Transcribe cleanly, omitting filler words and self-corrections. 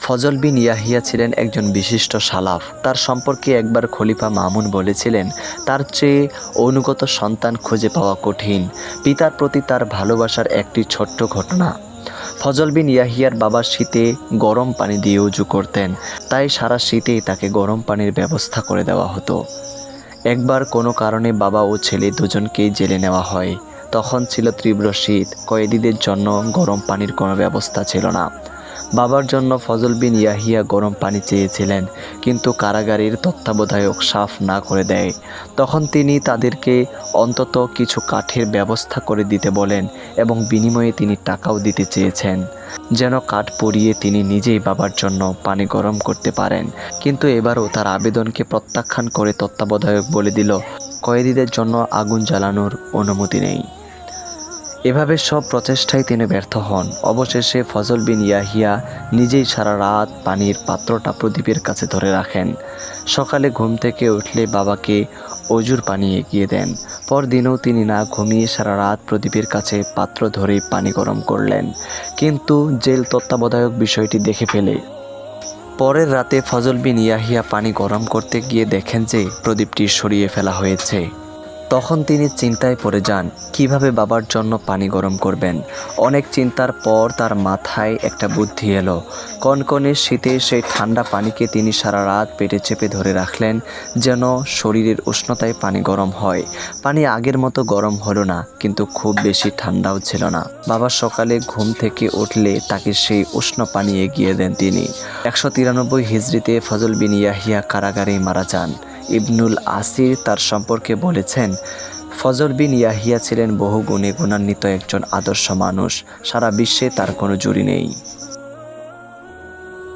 ফজল বিন ইয়াহিয়া ছিলেন একজন বিশিষ্ট সালাফ। তার সম্পর্কে একবার খলিফা মামুন বলেছিলেন, তার চেয়ে অনুগত সন্তান খুঁজে পাওয়া কঠিন। পিতার প্রতি তার ভালোবাসার একটি ছোট্ট ঘটনা। ফজল বিন ইয়াহিয়ার বাবা শীতে গরম পানি দিয়ে উজু করতেন, তাই সারা শীতেই তাকে গরম পানির ব্যবস্থা করে দেওয়া হতো। একবার কোনো কারণে বাবা ও ছেলে দুজনকেই জেলে নেওয়া হয়। তখন ছিল তীব্র শীত, কয়েদিদের জন্য গরম পানির কোনো ব্যবস্থা ছিল না। বাবার জন্য ফজল বিন ইয়াহিয়া গরম পানি চেয়েছিলেন, কিন্তু কারাগারের তত্ত্বাবধায়ক সাফ না করে দেয়। তখন তিনি তাদেরকে অন্তত কিছু কাঠের ব্যবস্থা করে দিতে বলেন এবং বিনিময়ে তিনি টাকাও দিতে চেয়েছেন, যেন কাঠ পুড়িয়ে তিনি নিজেই বাবার জন্য পানি গরম করতে পারেন। কিন্তু এবারও তার আবেদনকে প্রত্যাখ্যান করে তত্ত্বাবধায়ক বলে দিল, কয়েদিদের জন্য আগুন জ্বালানোর অনুমতি নেই। এভাবে সব প্রচেষ্টায় তিনি ব্যর্থ হন। অবশেষে ফজল বিন ইয়াহিয়া নিজেই সারা রাত পানির পাত্রটা প্রদীপের কাছে ধরে রাখেন। সকালে ঘুম থেকে উঠলে বাবাকে অজুর পানি এগিয়ে দেন। পরদিনও তিনি না ঘুমিয়ে সারা রাত প্রদীপের কাছে পাত্র ধরেই পানি গরম করলেন। কিন্তু জেল তত্ত্বাবধায়ক বিষয়টি দেখে ফেলে। পরের রাতে ফজল বিন ইয়াহিয়া পানি গরম করতে গিয়ে দেখেন যে প্রদীপটি সরিয়ে ফেলা হয়েছে। তখন তিনি চিন্তায় পড়ে যান, কিভাবে বাবার জন্য পানি গরম করবেন। অনেক চিন্তার পর তার মাথায় একটা বুদ্ধি এলো। কনকনে শীতে সেই ঠান্ডা পানিকে তিনি সারা রাত পেটে চেপে ধরে রাখলেন, যেন শরীরের উষ্ণতায় পানি গরম হয়। পানি আগের মতো গরম হলো না, কিন্তু খুব বেশি ঠান্ডাও ছিল না। বাবা সকালে ঘুম থেকে উঠলে তাকে সেই উষ্ণ পানি এগিয়ে দেন তিনি। 193 হিজরিতে ফজল বিন ইয়াহিয়া কারাগারেই মারা যান। ইবনুল আসির তার সম্পর্কে বলেছেন, ফজল বিন ইয়াহিয়া ছিলেন বহু গুণে গুণান্বিত একজন আদর্শ মানুষ। সারা বিশ্বে তার কোনো জুড়ি নেই।